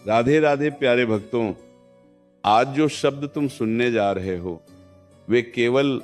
राधे राधे प्यारे भक्तों, आज जो शब्द तुम सुनने जा रहे हो वे केवल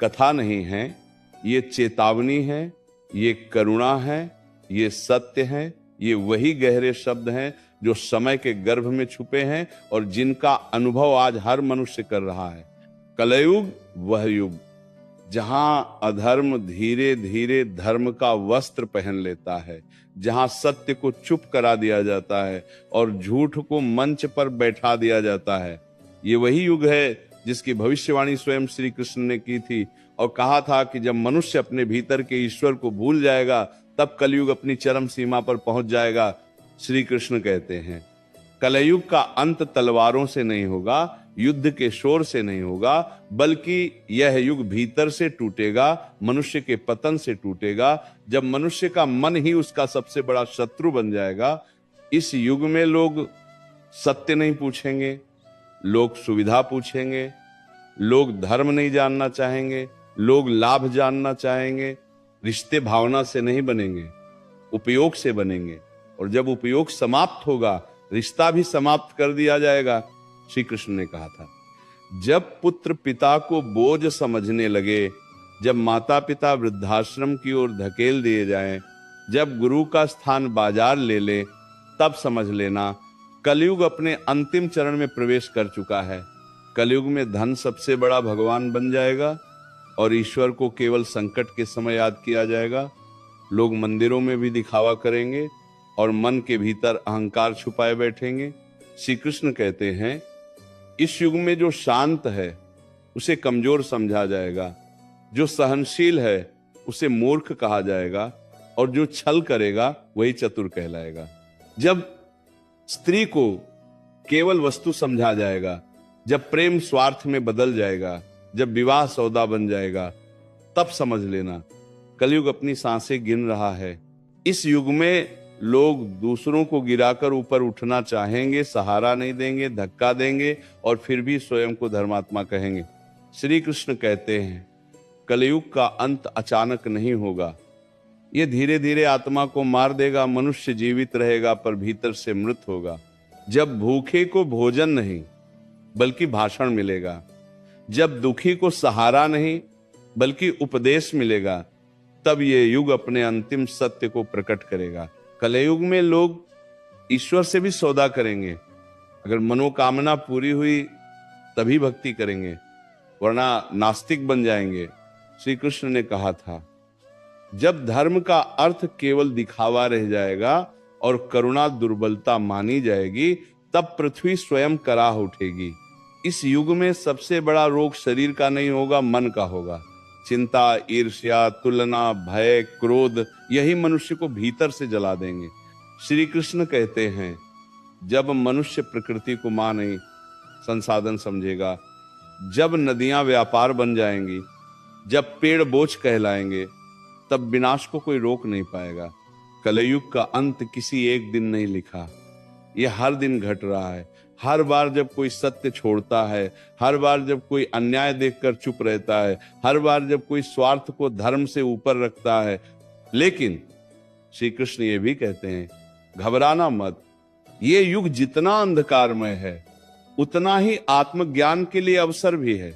कथा नहीं है, ये चेतावनी है, ये करुणा है, ये सत्य है। ये वही गहरे शब्द हैं जो समय के गर्भ में छुपे हैं और जिनका अनुभव आज हर मनुष्य कर रहा है। कलयुग वह युग जहां अधर्म धीरे धीरे धर्म का वस्त्र पहन लेता है, जहां सत्य को चुप करा दिया जाता है और झूठ को मंच पर बैठा दिया जाता है। ये वही युग है जिसकी भविष्यवाणी स्वयं श्री कृष्ण ने की थी और कहा था कि जब मनुष्य अपने भीतर के ईश्वर को भूल जाएगा तब कलयुग अपनी चरम सीमा पर पहुंच जाएगा। श्री कृष्ण कहते हैं कलयुग का अंत तलवारों से नहीं होगा, युद्ध के शोर से नहीं होगा, बल्कि यह युग भीतर से टूटेगा, मनुष्य के पतन से टूटेगा, जब मनुष्य का मन ही उसका सबसे बड़ा शत्रु बन जाएगा। इस युग में लोग सत्य नहीं पूछेंगे, लोग सुविधा पूछेंगे, लोग धर्म नहीं जानना चाहेंगे, लोग लाभ जानना चाहेंगे। रिश्ते भावना से नहीं बनेंगे, उपयोग से बनेंगे, और जब उपयोग समाप्त होगा रिश्ता भी समाप्त कर दिया जाएगा। श्री कृष्ण ने कहा था जब पुत्र पिता को बोझ समझने लगे, जब माता पिता वृद्धाश्रम की ओर धकेल दिए जाएं, जब गुरु का स्थान बाजार ले ले, तब समझ लेना कलयुग अपने अंतिम चरण में प्रवेश कर चुका है। कलयुग में धन सबसे बड़ा भगवान बन जाएगा और ईश्वर को केवल संकट के समय याद किया जाएगा। लोग मंदिरों में भी दिखावा करेंगे और मन के भीतर अहंकार छुपाए बैठेंगे। श्री कृष्ण कहते हैं इस युग में जो शांत है उसे कमजोर समझा जाएगा, जो सहनशील है उसे मूर्ख कहा जाएगा और जो छल करेगा वही चतुर कहलाएगा। जब स्त्री को केवल वस्तु समझा जाएगा, जब प्रेम स्वार्थ में बदल जाएगा, जब विवाह सौदा बन जाएगा, तब समझ लेना कलयुग अपनी सांसें गिन रहा है। इस युग में लोग दूसरों को गिराकर ऊपर उठना चाहेंगे, सहारा नहीं देंगे, धक्का देंगे और फिर भी स्वयं को धर्मात्मा कहेंगे। श्री कृष्ण कहते हैं कलयुग का अंत अचानक नहीं होगा, ये धीरे धीरे आत्मा को मार देगा। मनुष्य जीवित रहेगा पर भीतर से मृत होगा। जब भूखे को भोजन नहीं बल्कि भाषण मिलेगा, जब दुखी को सहारा नहीं बल्कि उपदेश मिलेगा, तब ये युग अपने अंतिम सत्य को प्रकट करेगा। कलयुग में लोग ईश्वर से भी सौदा करेंगे, अगर मनोकामना पूरी हुई तभी भक्ति करेंगे, वरना नास्तिक बन जाएंगे। श्री कृष्ण ने कहा था जब धर्म का अर्थ केवल दिखावा रह जाएगा और करुणा दुर्बलता मानी जाएगी, तब पृथ्वी स्वयं कराह उठेगी। इस युग में सबसे बड़ा रोग शरीर का नहीं होगा, मन का होगा। चिंता, ईर्ष्या, तुलना, भय, क्रोध, यही मनुष्य को भीतर से जला देंगे। श्री कृष्ण कहते हैं जब मनुष्य प्रकृति को मां नहीं संसाधन समझेगा, जब नदियां व्यापार बन जाएंगी, जब पेड़ बोझ कहलाएंगे, तब विनाश को कोई रोक नहीं पाएगा। कलयुग का अंत किसी एक दिन नहीं लिखा, यह हर दिन घट रहा है। हर बार जब कोई सत्य छोड़ता है, हर बार जब कोई अन्याय देखकर चुप रहता है, हर बार जब कोई स्वार्थ को धर्म से ऊपर रखता है। लेकिन श्री कृष्ण ये भी कहते हैं घबराना मत, ये युग जितना अंधकारमय है उतना ही आत्मज्ञान के लिए अवसर भी है।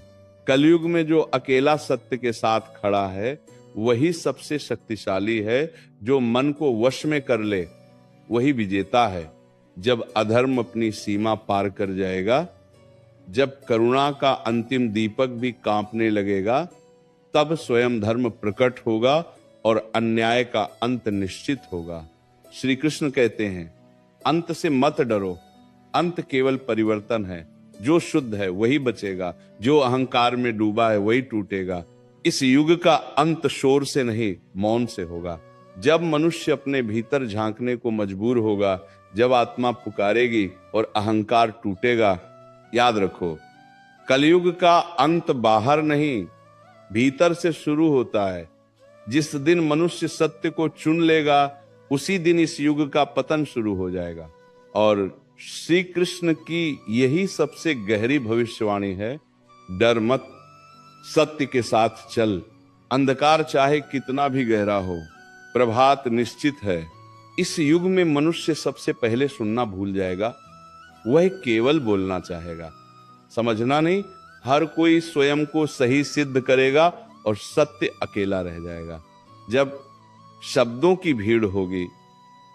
कलयुग में जो अकेला सत्य के साथ खड़ा है वही सबसे शक्तिशाली है। जो मन को वश में कर ले वही विजेता है। जब अधर्म अपनी सीमा पार कर जाएगा, जब करुणा का अंतिम दीपक भी कांपने लगेगा, तब स्वयं धर्म प्रकट होगा और अन्याय का अंत निश्चित होगा। श्री कृष्ण कहते हैं अंत से मत डरो, अंत केवल परिवर्तन है। जो शुद्ध है वही बचेगा, जो अहंकार में डूबा है वही टूटेगा। इस युग का अंत शोर से नहीं मौन से होगा। जब मनुष्य अपने भीतर झांकने को मजबूर होगा, जब आत्मा पुकारेगी और अहंकार टूटेगा, याद रखो कलयुग का अंत बाहर नहीं भीतर से शुरू होता है। जिस दिन मनुष्य सत्य को चुन लेगा उसी दिन इस युग का पतन शुरू हो जाएगा। और श्री कृष्ण की यही सबसे गहरी भविष्यवाणी है, डर मत, सत्य के साथ चल। अंधकार चाहे कितना भी गहरा हो, प्रभात निश्चित है। इस युग में मनुष्य सबसे पहले सुनना भूल जाएगा, वह केवल बोलना चाहेगा, समझना नहीं। हर कोई स्वयं को सही सिद्ध करेगा और सत्य अकेला रह जाएगा। जब शब्दों की भीड़ होगी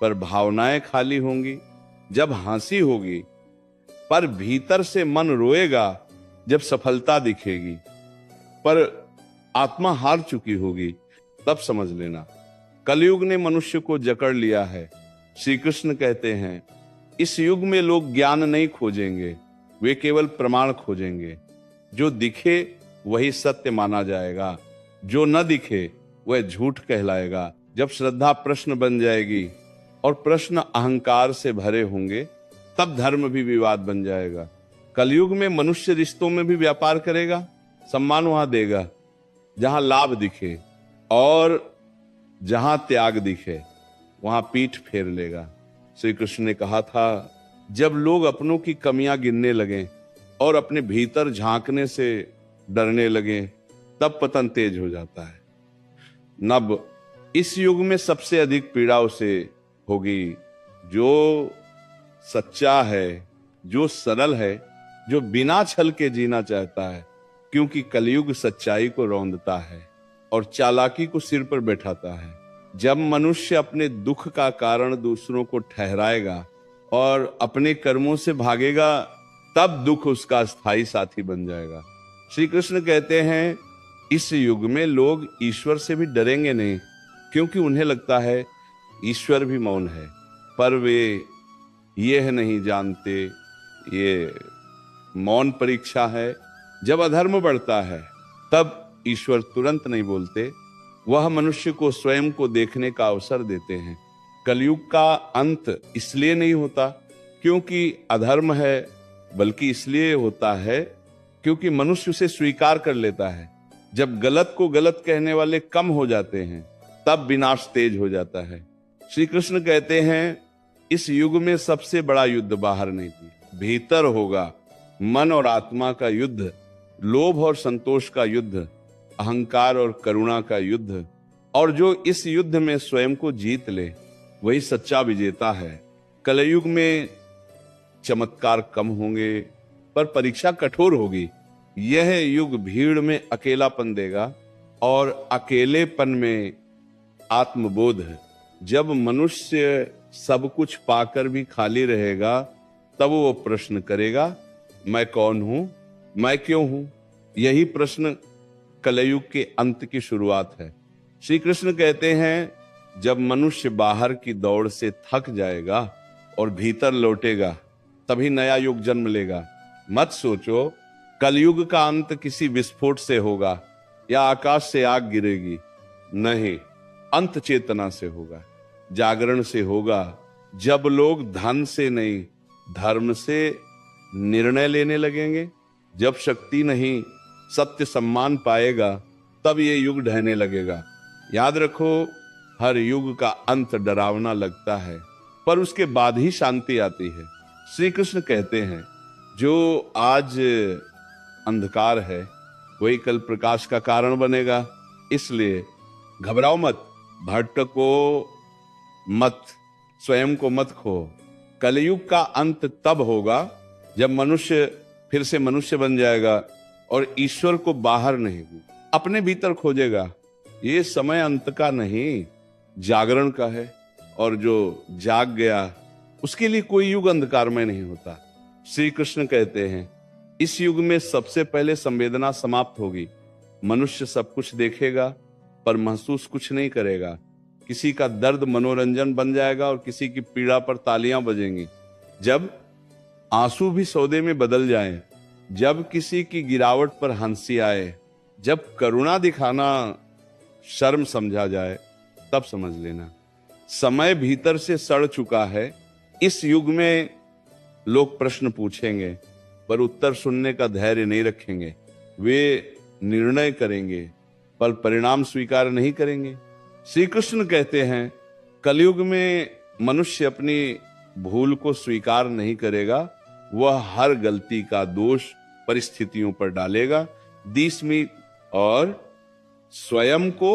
पर भावनाएं खाली होंगी, जब हंसी होगी पर भीतर से मन रोएगा, जब सफलता दिखेगी पर आत्मा हार चुकी होगी, तब समझ लेना कलयुग ने मनुष्य को जकड़ लिया है। श्री कृष्ण कहते हैं, इस युग में लोग ज्ञान नहीं खोजेंगे, वे केवल प्रमाण खोजेंगे। जो दिखे वही सत्य माना जाएगा, जो न दिखे वह झूठ कहलाएगा। जब श्रद्धा प्रश्न बन जाएगी और प्रश्न अहंकार से भरे होंगे, तब धर्म भी विवाद बन जाएगा। कलयुग में मनुष्य रिश्तों में भी व्यापार करेगा, सम्मान वहां देगा जहां लाभ दिखे, और जहां त्याग दिखे वहां पीठ फेर लेगा। श्री कृष्ण ने कहा था, जब लोग अपनों की कमियां गिनने लगें और अपने भीतर झांकने से डरने लगें, तब पतन तेज हो जाता है। नब इस युग में सबसे अधिक पीड़ा उसे होगी जो सच्चा है, जो सरल है, जो बिना छल के जीना चाहता है, क्योंकि कलयुग सच्चाई को रौंदता है और चालाकी को सिर पर बैठाता है। जब मनुष्य अपने दुख का कारण दूसरों को ठहराएगा और अपने कर्मों से भागेगा, तब दुख उसका स्थायी साथी बन जाएगा। श्री कृष्ण कहते हैं, इस युग में लोग ईश्वर से भी डरेंगे नहीं, क्योंकि उन्हें लगता है ईश्वर भी मौन है, पर वे यह नहीं जानते ये मौन परीक्षा है। जब अधर्म बढ़ता है तब ईश्वर तुरंत नहीं बोलते, वह मनुष्य को स्वयं को देखने का अवसर देते हैं। कलयुग का अंत इसलिए नहीं होता क्योंकि अधर्म है, बल्कि इसलिए होता है क्योंकि मनुष्य उसे स्वीकार कर लेता है। जब गलत को गलत कहने वाले कम हो जाते हैं, तब विनाश तेज हो जाता है। श्री कृष्ण कहते हैं, इस युग में सबसे बड़ा युद्ध बाहर नहीं, भीतर होगा। मन और आत्मा का युद्ध, लोभ और संतोष का युद्ध, अहंकार और करुणा का युद्ध। और जो इस युद्ध में स्वयं को जीत ले, वही सच्चा विजेता है। कलयुग में चमत्कार कम होंगे, पर परीक्षा कठोर होगी। यह युग भीड़ में अकेलापन देगा और अकेलेपन में आत्मबोध है। जब मनुष्य सब कुछ पाकर भी खाली रहेगा, तब वो प्रश्न करेगा, मैं कौन हूं, मैं क्यों हूं। यही प्रश्न कलयुग के अंत की शुरुआत है। श्री कृष्ण कहते हैं, जब मनुष्य बाहर की दौड़ से थक जाएगा और भीतर लौटेगा, तभी नया युग जन्म लेगा। मत सोचो कलयुग का अंत किसी विस्फोट से होगा या आकाश से आग गिरेगी। नहीं, अंत चेतना से होगा, जागरण से होगा। जब लोग धन से नहीं, धर्म से निर्णय लेने लगेंगे, जब शक्ति नहीं सत्य सम्मान पाएगा, तब ये युग ढहने लगेगा। याद रखो, हर युग का अंत डरावना लगता है, पर उसके बाद ही शांति आती है। श्री कृष्ण कहते हैं, जो आज अंधकार है वही कल प्रकाश का कारण बनेगा। इसलिए घबराओ मत, भटको मत, स्वयं को मत खो। कलयुग का अंत तब होगा जब मनुष्य फिर से मनुष्य बन जाएगा और ईश्वर को बाहर नहीं, अपने भीतर खोजेगा। ये समय अंत का नहीं, जागरण का है। और जो जाग गया, उसके लिए कोई युग अंधकार में नहीं होता। श्री कृष्ण कहते हैं, इस युग में सबसे पहले संवेदना समाप्त होगी। मनुष्य सब कुछ देखेगा पर महसूस कुछ नहीं करेगा। किसी का दर्द मनोरंजन बन जाएगा और किसी की पीड़ा पर तालियां बजेंगी। जब आंसू भी सौदे में बदल जाएं, जब किसी की गिरावट पर हंसी आए, जब करुणा दिखाना शर्म समझा जाए, तब समझ लेना समय भीतर से सड़ चुका है। इस युग में लोग प्रश्न पूछेंगे पर उत्तर सुनने का धैर्य नहीं रखेंगे। वे निर्णय करेंगे पर परिणाम स्वीकार नहीं करेंगे। श्री कृष्ण कहते हैं, कलयुग में मनुष्य अपनी भूल को स्वीकार नहीं करेगा। वह हर गलती का दोष परिस्थितियों पर डालेगा, और स्वयं को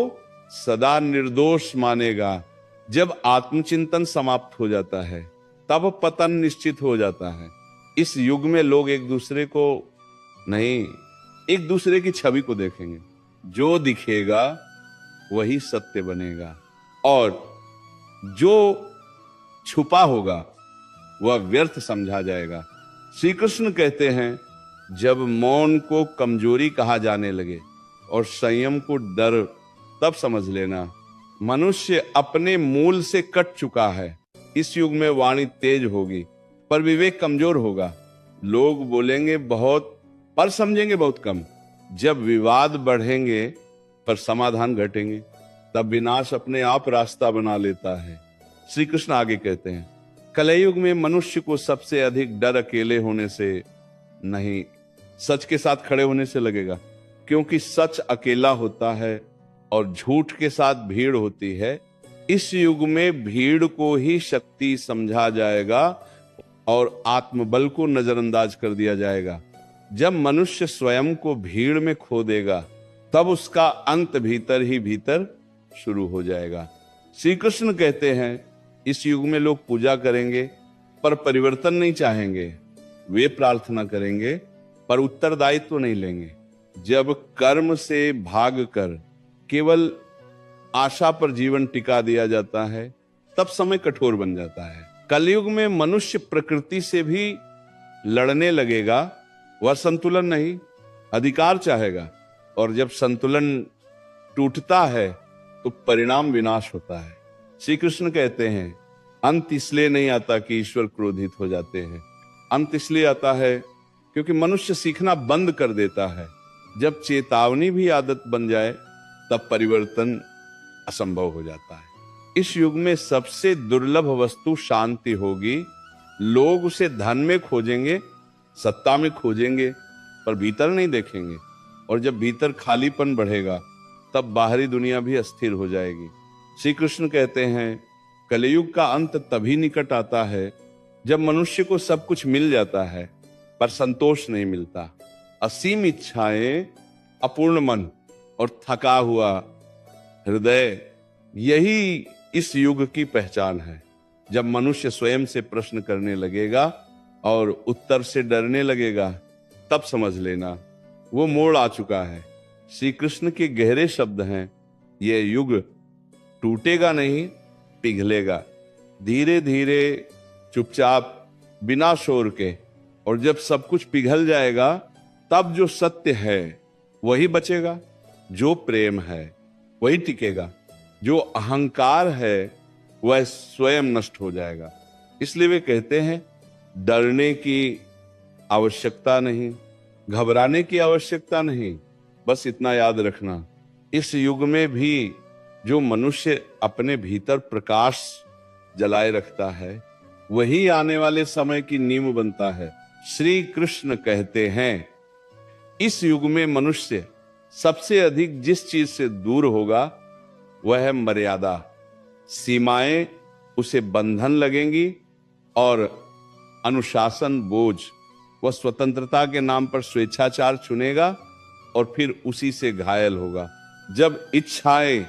सदा निर्दोष मानेगा। जब आत्मचिंतन समाप्त हो जाता है तब पतन निश्चित हो जाता है। इस युग में लोग एक दूसरे को नहीं, एक दूसरे की छवि को देखेंगे। जो दिखेगा वही सत्य बनेगा और जो छुपा होगा वह व्यर्थ समझा जाएगा। श्री कृष्ण कहते हैं, जब मौन को कमजोरी कहा जाने लगे और संयम को डर, तब समझ लेना मनुष्य अपने मूल से कट चुका है। इस युग में वाणी तेज होगी पर विवेक कमजोर होगा। लोग बोलेंगे बहुत पर समझेंगे बहुत कम। जब विवाद बढ़ेंगे पर समाधान घटेंगे, तब विनाश अपने आप रास्ता बना लेता है। श्री कृष्ण आगे कहते हैं, कलयुग में मनुष्य को सबसे अधिक डर अकेले होने से नहीं, सच के साथ खड़े होने से लगेगा। क्योंकि सच अकेला होता है और झूठ के साथ भीड़ होती है। इस युग में भीड़ को ही शक्ति समझा जाएगा और आत्मबल को नजरअंदाज कर दिया जाएगा। जब मनुष्य स्वयं को भीड़ में खो देगा तब उसका अंत भीतर ही भीतर शुरू हो जाएगा। श्री कृष्ण कहते हैं, इस युग में लोग पूजा करेंगे पर परिवर्तन नहीं चाहेंगे। वे प्रार्थना करेंगे पर उत्तरदायित्व नहीं लेंगे। जब कर्म से भागकर केवल आशा पर जीवन टिका दिया जाता है तब समय कठोर बन जाता है। कलयुग में मनुष्य प्रकृति से भी लड़ने लगेगा। वह संतुलन नहीं, अधिकार चाहेगा और जब संतुलन टूटता है तो परिणाम विनाश होता है। श्री कृष्ण कहते हैं, अंत इसलिए नहीं आता कि ईश्वर क्रोधित हो जाते हैं। अंत इसलिए आता है क्योंकि मनुष्य सीखना बंद कर देता है। जब चेतावनी भी आदत बन जाए तब परिवर्तन असंभव हो जाता है। इस युग में सबसे दुर्लभ वस्तु शांति होगी। लोग उसे धन में खोजेंगे, सत्ता में खोजेंगे पर भीतर नहीं देखेंगे। और जब भीतर खालीपन बढ़ेगा तब बाहरी दुनिया भी अस्थिर हो जाएगी। श्री कृष्ण कहते हैं, कलयुग का अंत तभी निकट आता है जब मनुष्य को सब कुछ मिल जाता है पर संतोष नहीं मिलता। असीम इच्छाएं, अपूर्ण मन और थका हुआ हृदय, यही इस युग की पहचान है। जब मनुष्य स्वयं से प्रश्न करने लगेगा और उत्तर से डरने लगेगा तब समझ लेना वो मोड़ आ चुका है। श्री कृष्ण के गहरे शब्द हैं, ये युग टूटेगा नहीं, पिघलेगा धीरे धीरे, चुपचाप, बिना शोर के। और जब सब कुछ पिघल जाएगा तब जो सत्य है वही बचेगा, जो प्रेम है वही टिकेगा, जो अहंकार है वह स्वयं नष्ट हो जाएगा। इसलिए वे कहते हैं, डरने की आवश्यकता नहीं, घबराने की आवश्यकता नहीं। बस इतना याद रखना, इस युग में भी जो मनुष्य अपने भीतर प्रकाश जलाए रखता है वही आने वाले समय की नींव बनता है। श्री कृष्ण कहते हैं, इस युग में मनुष्य सबसे अधिक जिस चीज से दूर होगा वह है मर्यादा। सीमाएं उसे बंधन लगेंगी और अनुशासन बोझ। वह स्वतंत्रता के नाम पर स्वेच्छाचार चुनेगा और फिर उसी से घायल होगा। जब इच्छाएं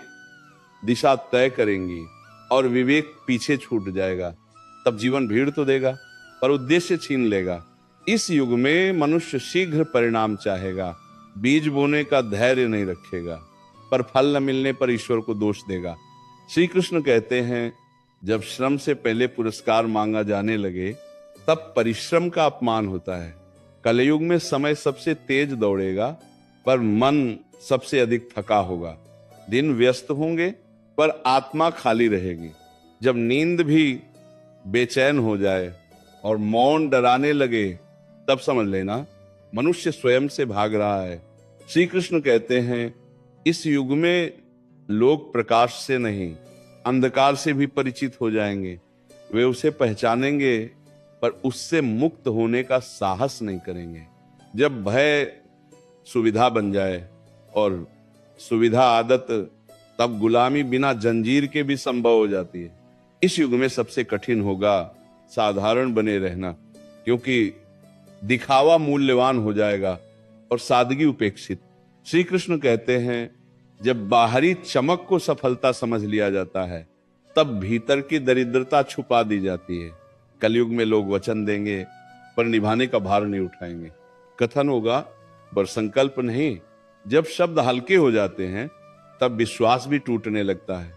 दिशा तय करेंगी और विवेक पीछे छूट जाएगा तब जीवन भीड़ तो देगा पर उद्देश्य छीन लेगा। इस युग में मनुष्य शीघ्र परिणाम चाहेगा, बीज बोने का धैर्य नहीं रखेगा पर फल न मिलने पर ईश्वर को दोष देगा। श्री कृष्ण कहते हैं, जब श्रम से पहले पुरस्कार मांगा जाने लगे तब परिश्रम का अपमान होता है। कलयुग में समय सबसे तेज दौड़ेगा पर मन सबसे अधिक थका होगा। दिन व्यस्त होंगे पर आत्मा खाली रहेगी। जब नींद भी बेचैन हो जाए और मौन डराने लगे तब समझ लेना मनुष्य स्वयं से भाग रहा है। श्री कृष्ण कहते हैं, इस युग में लोग प्रकाश से नहीं अंधकार से भी परिचित हो जाएंगे। वे उसे पहचानेंगे पर उससे मुक्त होने का साहस नहीं करेंगे। जब भय सुविधा बन जाए और सुविधा आदत, तब गुलामी बिना जंजीर के भी संभव हो जाती है। इस युग में सबसे कठिन होगा साधारण बने रहना, क्योंकि दिखावा मूल्यवान हो जाएगा और सादगी उपेक्षित। श्री कृष्ण कहते हैं, जब बाहरी चमक को सफलता समझ लिया जाता है तब भीतर की दरिद्रता छुपा दी जाती है। कलयुग में लोग वचन देंगे पर निभाने का भार नहीं उठाएंगे, कथन होगा पर संकल्प नहीं। जब शब्द हल्के हो जाते हैं तब विश्वास भी टूटने लगता है।